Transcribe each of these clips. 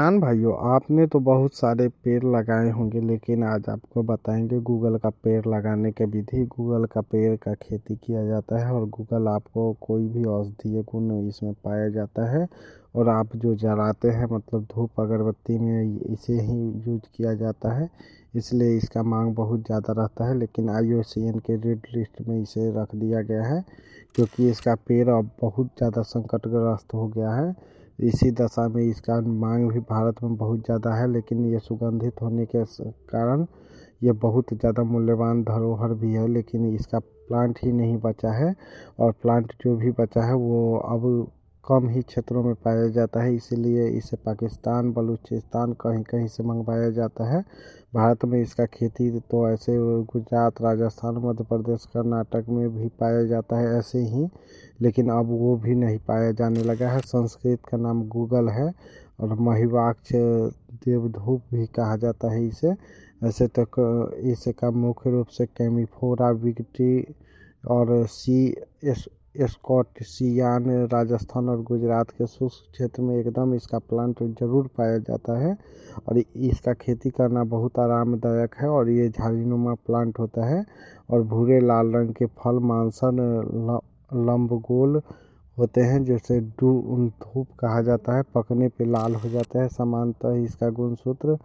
किसान भाइयों, आपने तो बहुत सारे पेड़ लगाए होंगे, लेकिन आज आपको बताएंगे गूगल का पेड़ लगाने के विधि। गूगल का पेड़ का खेती किया जाता है और गूगल आपको कोई भी औषधीय गुण इसमें पाया जाता है। और आप जो जलाते हैं मतलब धूप अगरबत्ती में इसे ही यूज किया जाता है, इसलिए इसका मांग बहुत ज़्यादा रहता है। लेकिन IUCN के रेड लिस्ट में इसे रख दिया गया है क्योंकि इसका पेड़ अब बहुत ज़्यादा संकटग्रस्त हो गया है। इसी दशा में इसका मांग भी भारत में बहुत ज़्यादा है, लेकिन ये सुगंधित होने के कारण ये बहुत ज़्यादा मूल्यवान धरोहर भी है। लेकिन इसका प्लांट ही नहीं बचा है, और प्लांट जो भी बचा है वो अब कम ही क्षेत्रों में पाया जाता है, इसीलिए इसे पाकिस्तान, बलूचिस्तान कहीं कहीं से मंगवाया जाता है। भारत में इसका खेती तो ऐसे गुजरात, राजस्थान, मध्य प्रदेश, कर्नाटक में भी पाया जाता है ऐसे ही, लेकिन अब वो भी नहीं पाया जाने लगा है। संस्कृत का नाम गूगल है और महिवाक्ष देवधूप भी कहा जाता है इसे। ऐसे तक इसका मुख्य रूप से कैमिफोरा विगटी और स्कॉटिशियान राजस्थान और गुजरात के शुष्क क्षेत्र में एकदम इसका प्लांट जरूर पाया जाता है। और इसका खेती करना बहुत आरामदायक है और ये झाड़ीनुमा प्लांट होता है और भूरे लाल रंग के फल मांसन लंबगोल होते हैं, जैसे धूप कहा जाता है, पकने पे लाल हो जाता है। सामान्यतः इसका गुणसूत्र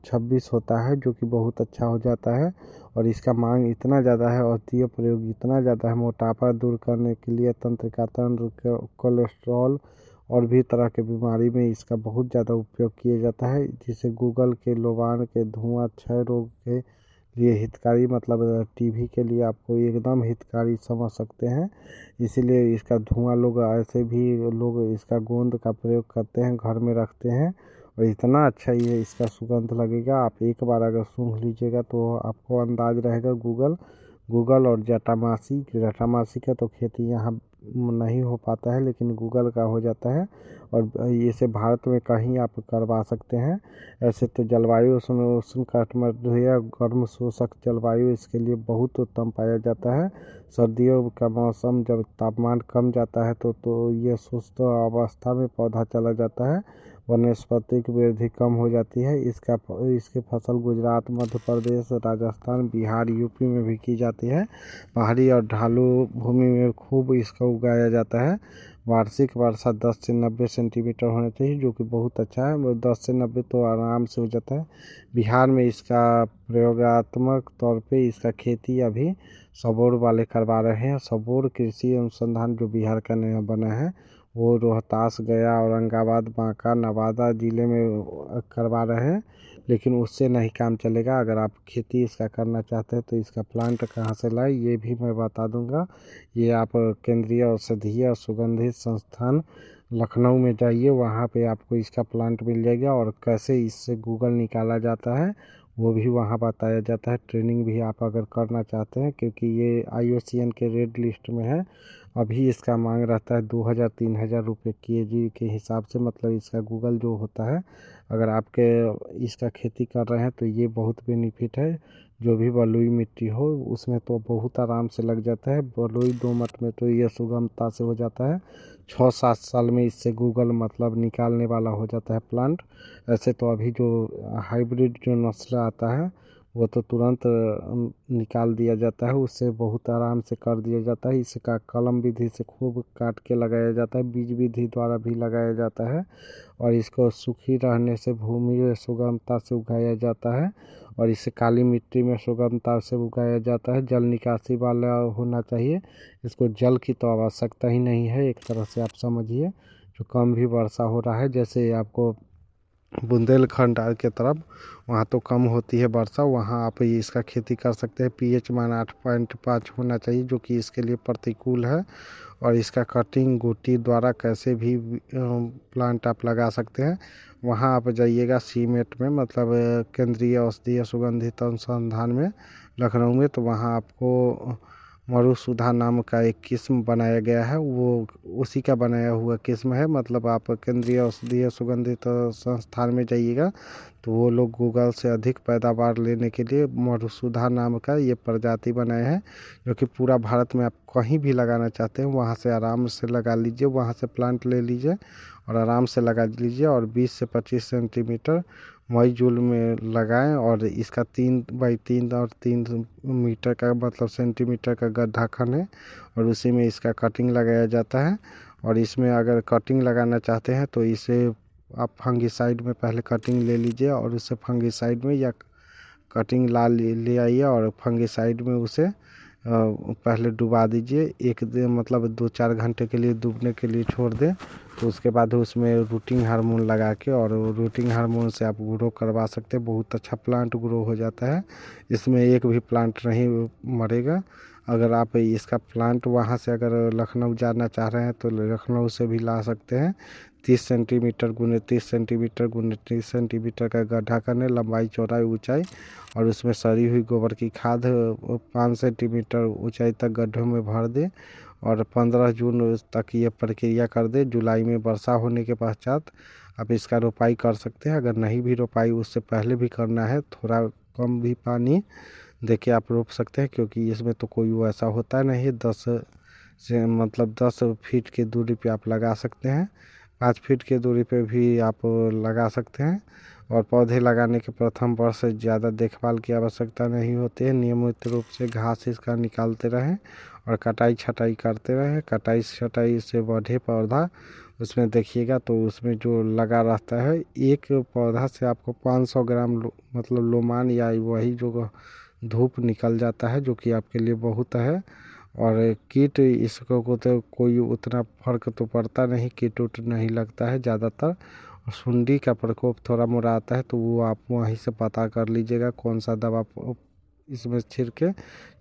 26 होता है, जो कि बहुत अच्छा हो जाता है। और इसका मांग इतना ज़्यादा है, औषधीय प्रयोग इतना ज़्यादा है, मोटापा दूर करने के लिए, तंत्रिका तंत्र, कोलेस्ट्रॉल और भी तरह के बीमारी में इसका बहुत ज़्यादा उपयोग किया जाता है, जिसे गूगल के लोबान के धुआं क्षय रोग के लिए हितकारी, मतलब टीबी के लिए आपको एकदम हितकारी समझ सकते हैं। इसीलिए इसका धुआं लोग ऐसे भी लोग इसका गोंद का प्रयोग करते हैं, घर में रखते हैं, और इतना अच्छा ये इसका सुगंध लगेगा। आप एक बार अगर सूंघ लीजिएगा तो आपको अंदाज रहेगा। गूगल और जटामासी का तो खेती यहाँ नहीं हो पाता है, लेकिन गूगल का हो जाता है और इसे भारत में कहीं आप करवा सकते हैं। ऐसे तो जलवायु उष्ण कटिबंधीय गर्म शोषक जलवायु इसके लिए बहुत उत्तम पाया जाता है। सर्दियों का मौसम जब तापमान कम जाता है तो ये सुस्त अवस्था में पौधा चला जाता है, वनस्पतिक वृद्धि कम हो जाती है। इसकी फसल गुजरात, मध्य प्रदेश, राजस्थान, बिहार, यूपी में भी की जाती है। पहाड़ी और ढालू भूमि में खूब इसका उगाया जाता है। वार्षिक वर्षा 10 से 90 सेंटीमीटर होना चाहिए, जो कि बहुत अच्छा है। वो 10 से 90 तो आराम से हो जाता है। बिहार में इसका प्रयोगात्मक तौर पे इसका खेती अभी सबौर वाले करवा रहे हैं। सबौर कृषि अनुसंधान जो बिहार का नया बना है, वो रोहतास, गया, औरंगाबाद, बांका, नवादा ज़िले में करवा रहे हैं। लेकिन उससे नहीं काम चलेगा। अगर आप खेती इसका करना चाहते हैं तो इसका प्लांट कहाँ से लाए ये भी मैं बता दूंगा। ये आप केंद्रीय औषधीय सुगंधित संस्थान लखनऊ में जाइए, वहाँ पे आपको इसका प्लांट मिल जाएगा। और कैसे इससे गूगल निकाला जाता है वो भी वहाँ बताया जाता है। ट्रेनिंग भी आप अगर करना चाहते हैं, क्योंकि ये IUCN के रेड लिस्ट में है। अभी इसका मांग रहता है 2000-3000 रुपये KG के हिसाब से। मतलब इसका गूगल जो होता है, अगर आपके इसका खेती कर रहे हैं तो ये बहुत बेनिफिट है। जो भी बलुई मिट्टी हो उसमें तो बहुत आराम से लग जाता है। बलुई दोमट में तो ये सुगमता से हो जाता है। 6-7 साल में इससे गूगल मतलब निकालने वाला हो जाता है प्लांट। ऐसे तो अभी जो हाइब्रिड जो नस्ल आता है वो तो तुरंत निकाल दिया जाता है, उससे बहुत आराम से कर दिया जाता है। इसका कलम विधि से खूब काट के लगाया जाता है, बीज विधि द्वारा भी लगाया जाता है। और इसको सूखी रहने से भूमि में सुगमता से उगाया जाता है, और इसे काली मिट्टी में सुगमता से उगाया जाता है। जल निकासी वाला होना चाहिए। इसको जल की तो आवश्यकता ही नहीं है, एक तरह से आप समझिए। जो कम भी वर्षा हो रहा है, जैसे आपको बुंदेलखंड के तरफ, वहाँ तो कम होती है वर्षा, वहाँ आप इसका खेती कर सकते हैं। pH मान 8.5 होना चाहिए, जो कि इसके लिए प्रतिकूल है। और इसका कटिंग गुटी द्वारा कैसे भी प्लांट आप लगा सकते हैं। वहाँ आप जाइएगा सीमेट में, मतलब केंद्रीय औषधीय सुगंधित अनुसंधान में लखनऊ में, तो वहाँ आपको मरुसुधा नाम का एक किस्म बनाया गया है, वो उसी का बनाया हुआ किस्म है। मतलब आप केंद्रीय औषधीय सुगंधित संस्थान में जाइएगा तो वो लोग गूगल से अधिक पैदावार लेने के लिए मरुसुधा नाम का ये प्रजाति बनाए हैं, जो कि पूरा भारत में आप कहीं भी लगाना चाहते हैं वहाँ से आराम से लगा लीजिए, वहाँ से प्लांट ले लीजिए और आराम से लगा लीजिए और 20 से 25 सेंटीमीटर मई जून में लगाएं और इसका 3 बाई 3 और 3 मीटर का मतलब सेंटीमीटर का गड्ढा खने और उसी में इसका कटिंग लगाया जाता है। और इसमें अगर कटिंग लगाना चाहते हैं तो इसे आप फंगिसाइड में पहले कटिंग ले लीजिए और उसे फंगिसाइड में या कटिंग ले आइए और फंगिसाइड में उसे पहले डुबा दीजिए। एक दिन मतलब 2-4 घंटे के लिए डूबने के लिए छोड़ दें। तो उसके बाद उसमें रूटिंग हार्मोन लगा के और रूटिंग हार्मोन से आप ग्रो करवा सकते हैं। बहुत अच्छा प्लांट ग्रो हो जाता है। इसमें एक भी प्लांट नहीं मरेगा। अगर आप इसका प्लांट वहाँ से अगर लखनऊ जाना चाह रहे हैं तो लखनऊ से भी ला सकते हैं। 30 सेंटीमीटर गुने 30 सेंटीमीटर गुने 30 सेंटीमीटर का गड्ढा करने, लंबाई चौड़ाई ऊंचाई और उसमें सड़ी हुई गोबर की खाद 5 सेंटीमीटर ऊंचाई तक गड्ढों में भर दें और 15 जून तक ये प्रक्रिया कर दें। जुलाई में वर्षा होने के पश्चात आप इसका रोपाई कर सकते हैं। अगर नहीं भी रोपाई उससे पहले भी करना है, थोड़ा कम भी पानी देके आप रोप सकते हैं, क्योंकि इसमें तो कोई वैसा होता नहीं है। 10 फीट की दूरी पे आप लगा सकते हैं। 5 फीट की दूरी पे भी आप लगा सकते हैं। और पौधे लगाने के प्रथम वर्ष से ज़्यादा देखभाल की आवश्यकता नहीं होती है। नियमित रूप से घास इसका निकालते रहें और कटाई छटाई करते रहें। कटाई छटाई से बढ़े पौधा उसमें देखिएगा तो उसमें जो लगा रहता है, एक पौधा से आपको 500 ग्राम मतलब लोमान या वही जो धूप निकल जाता है, जो कि आपके लिए बहुत है। और कीट इसको को तो कोई उतना फर्क तो पड़ता नहीं, कीट उट नहीं लगता है ज़्यादातर। सुंडी का प्रकोप थोड़ा मोड़ा आता है तो वो आप वहीं से पता कर लीजिएगा कौन सा दवा इसमें छिड़के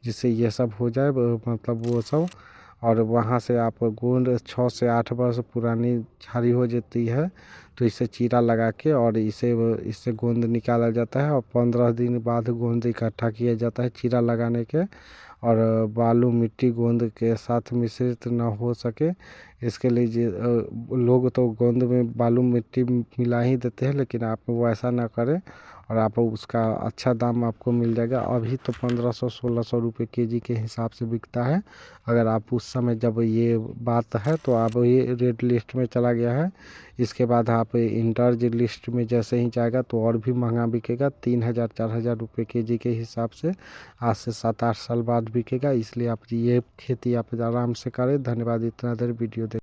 जिससे ये सब हो जाए, मतलब वो सब। और वहाँ से आप गोंद 6 से 8 वर्ष पुरानी झाड़ी हो जाती है तो इसे चीरा लगा के और इससे गोंद निकाला जाता है और 15 दिन बाद गोंद इकट्ठा किया जाता है चीरा लगाने के। और बालू मिट्टी गोंद के साथ मिश्रित न हो सके इसके लिए लोग तो गोंद में बालू मिट्टी मिला ही देते हैं, लेकिन आप वैसा ना करें और आप उसका अच्छा दाम आपको मिल जाएगा। अभी तो 1500-1600 रुपये केजी के हिसाब से बिकता है। अगर आप उस समय जब ये बात है तो आप ये रेड लिस्ट में चला गया है। इसके बाद आप इंटर्ज लिस्ट में जैसे ही जाएगा तो और भी महंगा बिकेगा, 3000-4000 रुपये केजी के हिसाब से आज से 7-8 साल बाद बिकेगा। इसलिए आप ये खेती आप आराम से करें। धन्यवाद इतना देर वीडियो देख